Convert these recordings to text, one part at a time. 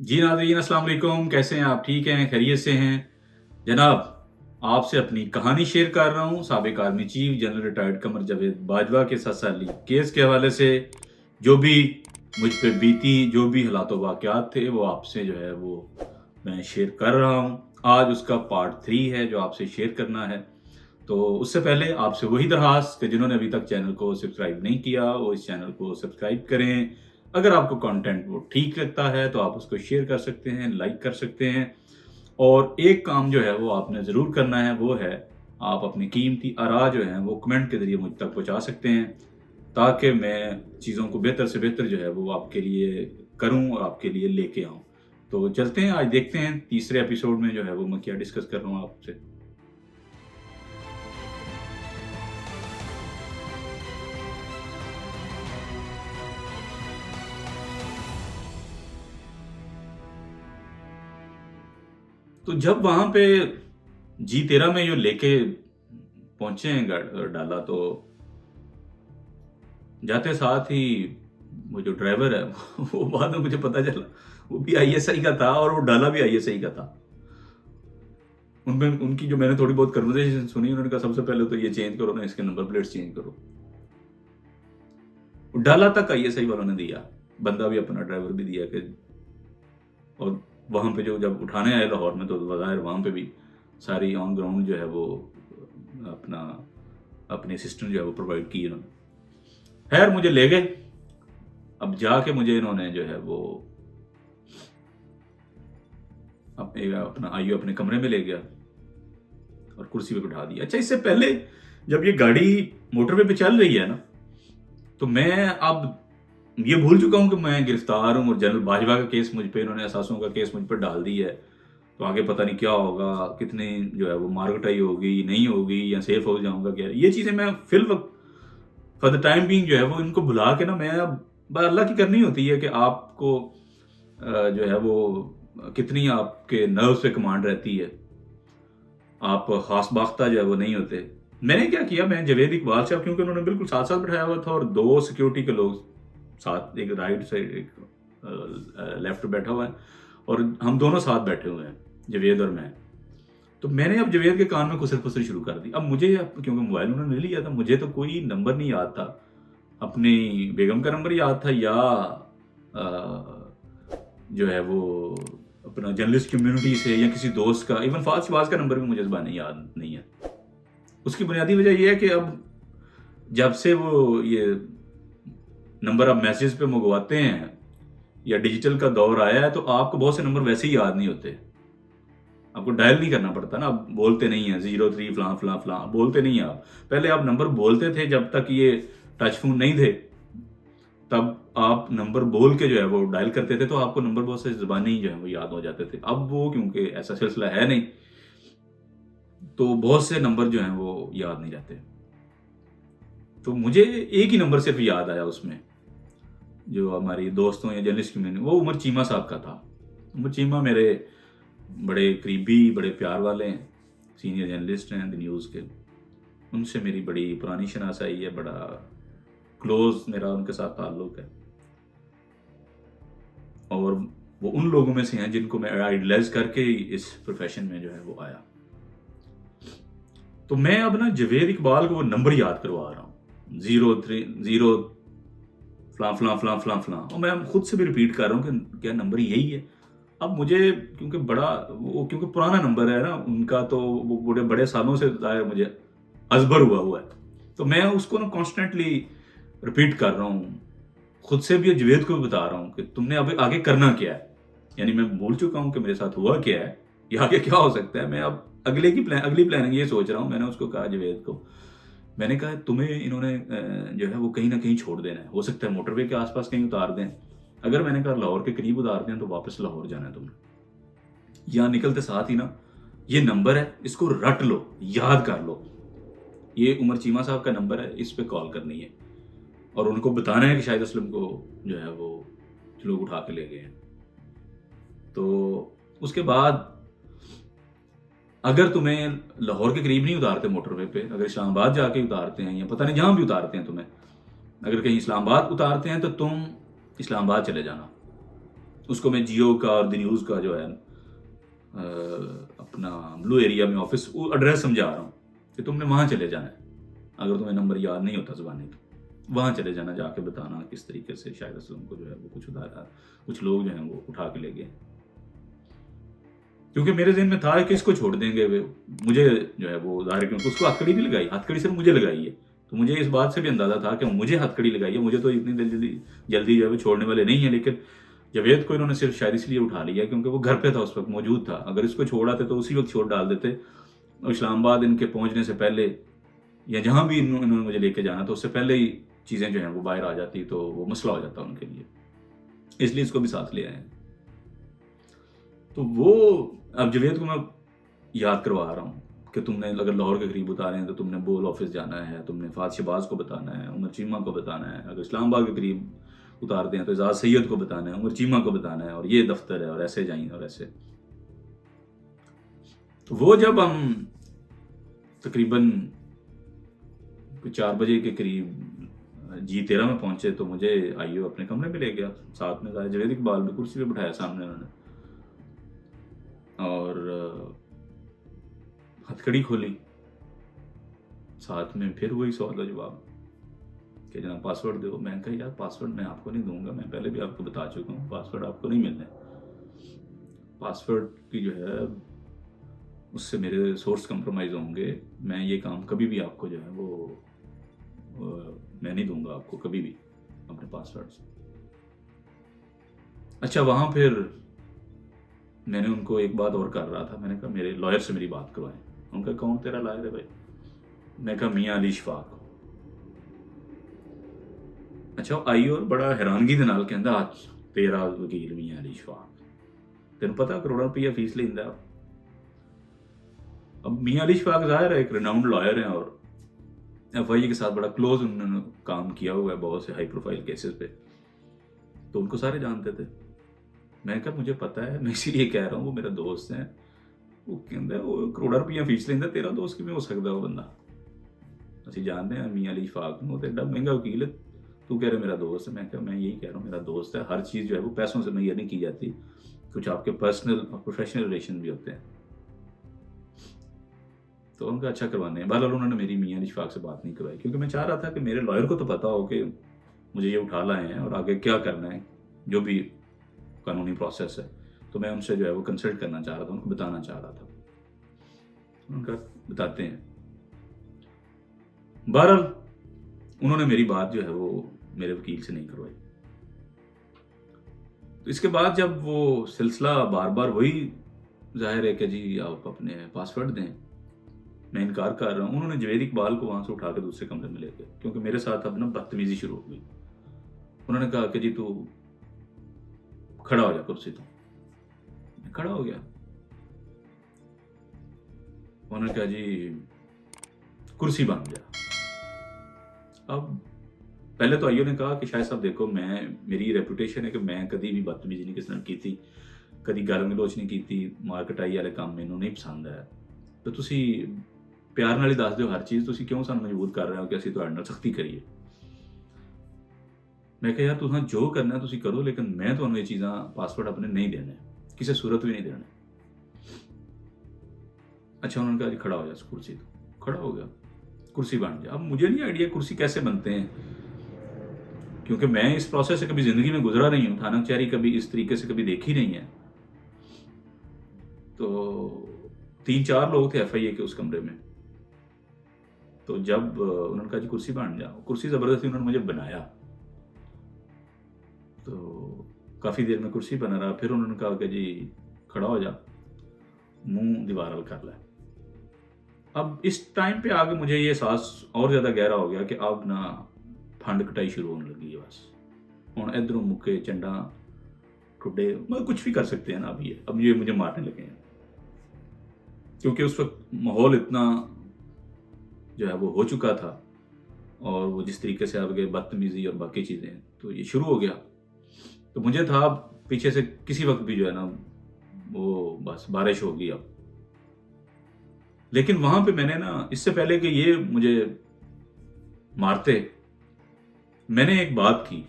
जी नाज़रीन अस्सलाम वालेकुम, कैसे हैं आप? ठीक हैं, खैरियत से हैं? जनाब, आपसे अपनी कहानी शेयर कर रहा हूँ। साबिक army chief general retired Qamar Javed Bajwa के 7 साली केस के हवाले से जो भी मुझ पे बीती, जो भी हालात व वाक़यात थे, वो आपसे जो है वो मैं शेयर कर रहा हूँ। आज उसका पार्ट 3 है जो आपसे शेयर करना है। तो उससे पहले आपसे वही दरख़्वास्त कि जिन्होंने अभी तक चैनल को सब्सक्राइब नहीं किया, वो इस चैनल को सब्सक्राइब करें। अगर आपको कंटेंट वो ठीक लगता है, तो आप उसको शेयर कर सकते हैं, लाइक कर सकते हैं। और एक काम जो है वो आपने ज़रूर करना है, वो है आप अपनी कीमती आरा जो हैं वो कमेंट के ज़रिए मुझ तक पहुँचा सकते हैं, ताकि मैं चीज़ों को बेहतर से बेहतर जो है वो आपके लिए करूँ और आपके लिए लेके आऊँ। तो चलते हैं, आज देखते हैं तीसरे एपिसोड में जो है वो मैं क्या डिस्कस कर रहा हूँ आपसे। तो जब वहाँ पे जी13 में जो लेके पहुँचे हैं डाला, तो जाते साथ ही वो जो ड्राइवर है वो बाद में मुझे पता चला वो भी आईएसआई का था और वो डाला भी आईएसआई का था। उनमें उनकी जो मैंने थोड़ी बहुत कन्वर्सेशन सुनी, उन्होंने कहा सबसे पहले तो ये चेंज करो ना, इसके नंबर प्लेट्स चेंज करो। डाला तक आईएसआई वालों ने दिया, बंदा भी अपना ड्राइवर भी दिया कि, और वहाँ पे जो जब उठाने आए लाहौर में, तो बज़ाहिर वहाँ पे भी सारी ऑन ग्राउंड जो है वो अपना अपने असिस्टेंट जो है वो प्रोवाइड की इन्होंने। खैर मुझे ले गए। अब जाके मुझे इन्होंने जो है वो अपना आइयो अपने कमरे में ले गया और कुर्सी पे बिठा दिया। अच्छा, इससे पहले जब ये गाड़ी मोटरवे पे चल रही है ना, तो मैं अब ये भूल चुका हूँ कि मैं गिरफ्तार हूँ और जनरल बाजवा का केस मुझ पे, इन्होंने असासों का केस मुझ पर डाल दी है। तो आगे पता नहीं क्या होगा, कितनी जो है वो मारकुटाई होगी, नहीं होगी, या सेफ हो जाऊंगा क्या, ये चीज़ें मैं फिल वक्त फॉर द टाइम बीइंग जो है वो इनको भुला के ना, मैं अब अल्लाह की करनी होती है कि आपको जो है वो कितनी आपके नर्व्स पे कमांड रहती है। आप खास बाख्ता जो है वो नहीं होते। मैंने क्या किया, मैं जावेद इकबाल साहब, क्योंकि उन्होंने बिल्कुल साथ-साथ बिठाया हुआ था और 2 सिक्योरिटी के लोग साथ, एक राइट साइड, एक लेफ्ट बैठा हुआ है और हम दोनों साथ बैठे हुए हैं, जावेद और मैं। तो मैंने अब जावेद के कान में खुसर-फुसर शुरू कर दी। अब मुझे, क्योंकि मोबाइल उन्होंने ले लिया था, मुझे तो कोई नंबर नहीं याद था। अपनी बेगम का नंबर याद था, या जो है वो अपना जर्नलिस्ट कम्युनिटी से, या किसी दोस्त का, इवन फाज शहबाज का नंबर भी मुझे ज़बानी याद नहीं है। उसकी बुनियादी वजह ये है कि अब जब से वो ये नंबर आप मैसेज पे मंगवाते हैं या डिजिटल का दौर आया है, तो आपको बहुत से नंबर वैसे ही याद नहीं होते। आपको डायल नहीं करना पड़ता ना, आप बोलते नहीं है 03 फलां फलां फलां, बोलते नहीं है आप। पहले आप नंबर बोलते थे, जब तक ये टच फोन नहीं थे, तब आप नंबर बोल के जो है वो डायल करते थे, तो आपको नंबर बहुत से ज़बानी जो है वो याद हो जाते थे। अब वो क्योंकि ऐसा सिलसिला है नहीं, तो बहुत से नंबर जो हैं वो याद नहीं रहते। तो मुझे एक ही नंबर सिर्फ याद आया उसमें, जो हमारी दोस्तों या जर्नलिस्ट कम्युनिटी, वो उमर चीमा साहब का था। उमर चीमा मेरे बड़े करीबी, बड़े प्यार वाले हैं, सीनियर जर्नलिस्ट हैं द न्यूज़ के। उनसे मेरी बड़ी पुरानी शनासाई है, बड़ा क्लोज़ मेरा उनके साथ ताल्लुक़ है। और वो उन लोगों में से हैं जिनको मैं आइडलाइज़ करके इस प्रोफ़ेशन में जो है वो आया। तो मैं अब ना जावेद इकबाल को वो नंबर याद करवा रहा हूँ, 03 फलां फलां फलां फलां फलां, और मैं खुद से भी रिपीट कर रहा हूँ कि क्या नंबर यही है। अब मुझे, क्योंकि बड़ा वो, क्योंकि पुराना नंबर है ना उनका, तो वो बड़े बड़े सालों से ज़ाहिर मुझे अज़बर हुआ है, तो मैं उसको ना कॉन्स्टेंटली रिपीट कर रहा हूँ, खुद से भी जावेद को भी बता रहा हूँ कि तुमने अभी आगे करना क्या है। यानी मैं भूल चुका हूँ कि मेरे साथ हुआ क्या है या आगे क्या हो सकता है। मैं अब अगली प्लानिंग ये सोच रहा हूँ। मैंने उसको कहा, जावेद को मैंने कहा, तुम्हें इन्होंने जो है वो कहीं ना कहीं छोड़ देना है, हो सकता है मोटरवे के आसपास कहीं उतार दें। अगर मैंने कहा लाहौर के करीब उतार दें, तो वापस लाहौर जाना है तुम्हें। यहाँ निकलते साथ ही ना, ये नंबर है, इसको रट लो, याद कर लो, ये उमर चीमा साहब का नंबर है, इस पे कॉल करनी है और उनको बताना है कि शाहिद असलम को जो है वो लोग उठा के ले गए हैं। तो उसके बाद अगर तुम्हें लाहौर के करीब नहीं उतारते मोटरवे पे, अगर इस्लामाबाद जाके उतारते हैं या पता नहीं जहाँ भी उतारते हैं तुम्हें, अगर कहीं इस्लामाबाद उतारते हैं तो तुम इस्लामाबाद चले जाना। उसको मैं जियो का और द न्यूज़ का जो है अपना ब्लू एरिया में ऑफिस एड्रेस समझा रहा हूँ कि तुमने वहाँ चले जाना है। अगर तुम्हें नंबर याद नहीं होता ज़ुबानी तो वहाँ चले जाना, जाके बताना किस तरीके से शायद असलम को जो है वो कुछ लोग जो हैं वो उठा के ले गए। क्योंकि मेरे ज़हन में था कि इसको छोड़ देंगे वे, मुझे जो है वो ज़ाहिर, क्योंकि उसको हथकड़ी नहीं लगाई, हथकड़ी सिर्फ मुझे लगाई है। तो मुझे इस बात से भी अंदाज़ा था कि मुझे हथकड़ी लगाई है, मुझे तो इतनी जल्दी जो है वो छोड़ने वाले नहीं है। लेकिन जावेद को इन्होंने सिर्फ शायद इसलिए उठा लिया क्योंकि वो घर पे था, उस वक्त मौजूद था। अगर इसको छोड़ाते तो उसी वक्त छोड़ डाल देते, और इस्लामाबाद इनके पहुंचने से पहले या जहां भी इन्होंने मुझे लेके जाना था उससे पहले ही चीज़ें जो हैं वो बाहर आ जाती, तो वो मसला हो जाता उनके लिए, इसलिए इसको भी साथ ले आए। तो वो अब जावेद को मैं याद करवा रहा हूँ कि तुमने अगर लाहौर के करीब उतारे हैं तो तुमने बोल ऑफिस जाना है, तुमने फात शहबाज को बताना है, उमर चीमा को बताना है। अगर इस्लामाबाद के करीब उतारते हैं तो एजाज सैयद को बताना है, उमर चीमा को बताना है, और ये दफ्तर है, और ऐसे जाएंगे और ऐसे। तो वो जब हम तकरीबन 4 बजे के करीब G13 में पहुंचे तो मुझे आईओ अपने कमरे में ले गया, साथ में जावेद इकबाल भी कुर्सी पे बिठाया सामने उन्होंने, और हथकड़ी खोली। साथ में फिर वही सवाल का जवाब कि जनाब पासवर्ड दो। मैं कहा यार पासवर्ड मैं आपको नहीं दूंगा, मैं पहले भी आपको बता चुका हूँ, पासवर्ड आपको नहीं मिलना है। पासवर्ड की जो है उससे मेरे सोर्स कंप्रोमाइज होंगे, मैं ये काम कभी भी आपको जो है वो मैं नहीं दूंगा आपको कभी भी अपने पासवर्ड। अच्छा, वहाँ फिर मैंने उनको एक बात और कर रहा था, मैंने कहा मेरे लॉयर से मेरी बात करवाएं। उनका कौन तेरा लॉयर है भाई? मैं कहा मियाँ अली शफाक। अच्छा, आई और बड़ा हैरानगी के नाल कहंदा आज तेरा वकील मियाँ अली शफाक, तेन पता करोड़ा रुपया फीस लेंदा। अब मियाँ अली शफाक ज़ाहिर है एक रिनाउंड लॉयर हैं और FIA के साथ बड़ा क्लोज उन्होंने काम किया हुआ है बहुत से हाई प्रोफाइल केसेस पे, तो उनको सारे जानते थे। मैं कहा मुझे पता है, मैं इसीलिए कह रहा हूँ, वो मेरा दोस्त है। वो कहता वो करोड़ा रुपया फीस लेंदा, तेरा दोस्त किमें हो सकता वो बंदा? असं जानते हैं मियाँ अली शफाक को, तो एडा महंगा वकील है, तू कह रहे मेरा दोस्त है। मैं कहा मैं यही कह रहा हूँ मेरा दोस्त है। हर चीज़ जो है वो पैसों से मैयर नहीं की जाती, कुछ आपके पर्सनल और प्रोफेशनल रिलेशन भी होते हैं। तो उनका अच्छा करवाने हैं। बहरहाल उन्होंने मेरी मियाँ अली शफाक से बात नहीं करवाई, क्योंकि मैं चाह रहा था कि मेरे लॉयर को तो पता हो कि मुझे ये उठा लाए हैं और आगे क्या करना है, जो भी कानूनी प्रोसेस है। तो मैं उनसे जो है वो कंसल्ट करना चाह रहा था, उनको बताना चाह रहा था। उनका बताते हैं। बहरहाल उन्होंने मेरी बात जो है वो मेरे वकील से नहीं करवाई। तो इसके बाद जब वो सिलसिला बार बार वही जाहिर है कि जी आप अपने पासवर्ड दें, मैं इनकार कर रहा हूँ। उन्होंने जावेद इकबाल को वहाँ से उठा के दूसरे कमरे में ले गए, क्योंकि मेरे साथ अब ना बदतमीजी शुरू हो गई। उन्होंने कहा कि जी तू खड़ा हो जा कुर्सी। तो मैं खड़ा हो गया। उन्होंने कहा जी कुर्सी बन जा। अब पहले तो आईओ ने कहा कि शायद साहब देखो, मेरी रेपुटेशन है कि मैं कभी भी बदतमीजी नहीं किसी ने की थी, कभी गाल गलोच नहीं की, मार्केटाई वाले काम मैनू नहीं पसंद है। तो तुसी प्यार नाल ही दस दो हर चीज़, तुसी क्यों सानू मजबूर कर रहे हो कि असीं तुहाडे नाल सख्ती करिए। मैं कहा यार तुसां जो करना तुसी करो, लेकिन मैं तुहानू ये चीज़ां पासवर्ड अपने नहीं देने, किसी सूरत भी नहीं देने। अच्छा, उन्होंने कहा जी खड़ा हो जा कुर्सी। तो खड़ा हो गया, कुर्सी बन जा। अब मुझे नहीं आइडिया कुर्सी कैसे बनते हैं, क्योंकि मैं इस प्रोसेस से कभी जिंदगी में गुजरा नहीं हूँ, थाना कचहरी कभी इस तरीके से कभी देखी नहीं है। तो 3-4 लोग थे FIA के उस कमरे में। तो जब उन्होंने कहा जी कुर्सी बन जाओ, कुर्सी ज़बरदस्ती उन्होंने मुझे बनाया। तो काफ़ी देर में कुर्सी बना रहा। फिर उन्होंने कहा कि जी खड़ा हो जा, मुंह दीवार अल कर ले। अब इस टाइम पे आगे मुझे ये एहसास और ज़्यादा गहरा हो गया कि अब ना फंड कटाई शुरू होने लगी है। बस हुण इधरों मुक्के चंडा ठुड्डे, मतलब कुछ भी कर सकते हैं ना। अब ये मुझे मारने लगे हैं, क्योंकि उस वक्त माहौल इतना जो है वो हो चुका था, और वो जिस तरीके से आगे बदतमीजी और बाकी चीज़ें, तो ये शुरू हो गया। तो मुझे था पीछे से किसी वक्त भी जो है ना वो बस बारिश होगी अब। लेकिन वहां पे मैंने ना, इससे पहले कि ये मुझे मारते, मैंने एक बात की।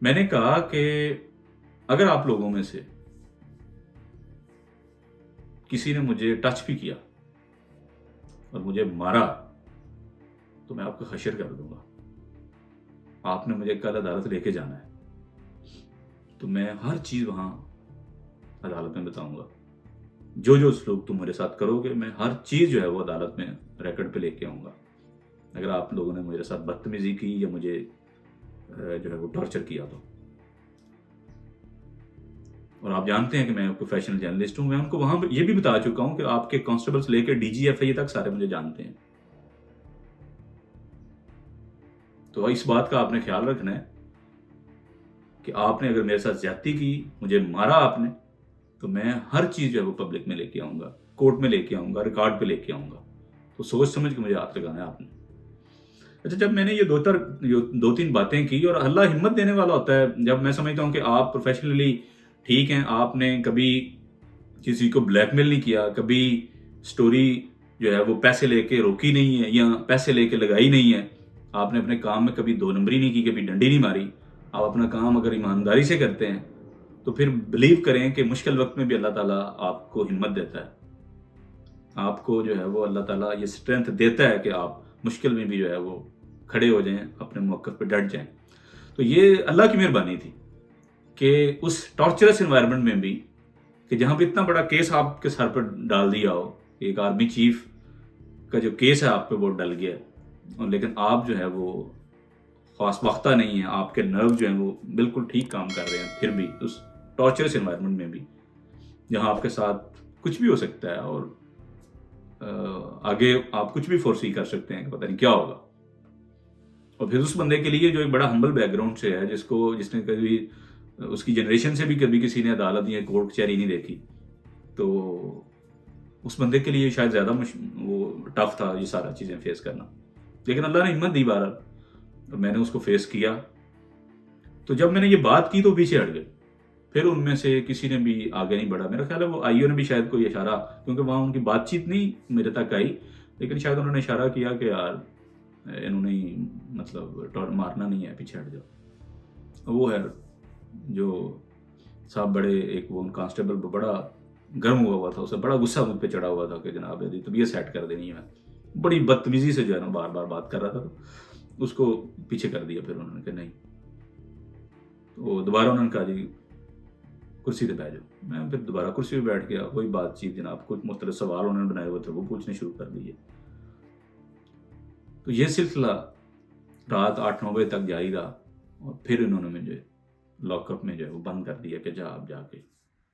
मैंने कहा कि अगर आप लोगों में से किसी ने मुझे टच भी किया और मुझे मारा तो मैं आपको हशर कर दूंगा। आपने मुझे कल अदालत लेके जाना है तो मैं हर चीज वहां अदालत में बताऊंगा। जो जो सलूक तुम मेरे साथ करोगे मैं हर चीज जो है वो अदालत में रिकॉर्ड पे लेके आऊंगा। अगर आप लोगों ने मेरे साथ बदतमीजी की या मुझे जो है वो टॉर्चर किया तो। और आप जानते हैं कि मैं प्रोफेशनल जर्नलिस्ट हूं। मैं उनको वहां ये भी बता चुका हूं कि आपके कांस्टेबल से लेकर डीजीएफआई तक सारे मुझे जानते हैं। तो इस बात का आपने ख्याल रखना है कि आपने अगर मेरे साथ ज्यादती की, मुझे मारा आपने, तो मैं हर चीज जो है वो पब्लिक में लेके आऊंगा, कोर्ट में लेके आऊंगा, रिकॉर्ड पे लेके आऊंगा। तो सोच समझ के मुझे हाथ लगाना है आपने। अच्छा, जब मैंने ये दो तीन बातें की, और अल्लाह हिम्मत देने वाला होता है। जब मैं समझता हूँ कि आप प्रोफेशनली ठीक हैं, आपने कभी किसी को ब्लैकमेल नहीं किया, कभी स्टोरी जो है वो पैसे लेके रोकी नहीं है या पैसे लेके लगाई नहीं है, आपने अपने काम में कभी दो नंबरी नहीं की, कभी डंडी नहीं मारी, आप अपना काम अगर ईमानदारी से करते हैं तो फिर बिलीव करें कि मुश्किल वक्त में भी अल्लाह ताला आपको हिम्मत देता है। आपको जो है वो अल्लाह ताला ये स्ट्रेंथ देता है कि आप मुश्किल में भी जो है वो खड़े हो जाएं, अपने मौक़िफ़ पे डट जाएं। तो ये अल्लाह की मेहरबानी थी कि उस टॉर्चरस एनवायरनमेंट में भी, कि जहाँ पे इतना बड़ा केस आपके सर पर डाल दिया हो, एक आर्मी चीफ का जो केस है आप पे वो डल गया, और लेकिन आप जो है वो ख्वासबाख्ता नहीं है, आपके नर्व जो हैं वो बिल्कुल ठीक काम कर रहे हैं, फिर भी उस टॉर्चरस एनवायरनमेंट में भी जहाँ आपके साथ कुछ भी हो सकता है और आगे आप कुछ भी फोर्सी कर सकते हैं कि पता नहीं क्या होगा। और फिर उस बंदे के लिए जो एक बड़ा हम्बल बैकग्राउंड से है, जिसने कभी उसकी जनरेशन से भी कभी किसी ने अदालत या कोर्ट कचहरी नहीं देखी, तो उस बंदे के लिए शायद ज़्यादा वो टफ था ये सारा चीज़ें फेस करना। लेकिन अल्लाह ने हिम्मत दी बहरहाल, तो मैंने उसको फेस किया। तो जब मैंने ये बात की तो पीछे हट गए, फिर उनमें से किसी ने भी आगे नहीं बढ़ा। मेरा ख्याल है वो आईओ ने भी शायद कोई इशारा, क्योंकि वहाँ उनकी बातचीत नहीं मेरे तक आई, लेकिन शायद उन्होंने इशारा किया कि यार इन्होंने मतलब मारना नहीं है, पीछे हट जाओ। वो है जो साहब बड़े, एक वो कांस्टेबल बड़ा गर्म हुआ था, उसे बड़ा गुस्सा मुझ पर चढ़ा हुआ था कि जनाब यदि तबीयत सेट कर देनी है। बड़ी बदतमीजी से जो है ना बार बार बात कर रहा था, तो उसको पीछे कर दिया। फिर उन्होंने कहा नहीं, तो दोबारा उन्होंने कहा जी कुर्सी पे बैठ जाओ। मैं फिर दोबारा कुर्सी पे बैठ गया, वही बातचीत जनाब, कुछ मुख्तलिफ सवाल उन्होंने बनाए हुए थे वो पूछने शुरू कर दिए। तो ये सिलसिला रात 8-9 बजे तक जारी रहा, और फिर इन्होंने मुझे लॉकअप में जो है वो बंद कर दिया कि जा आप जाके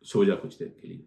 सो जा कुछ देर के लिए।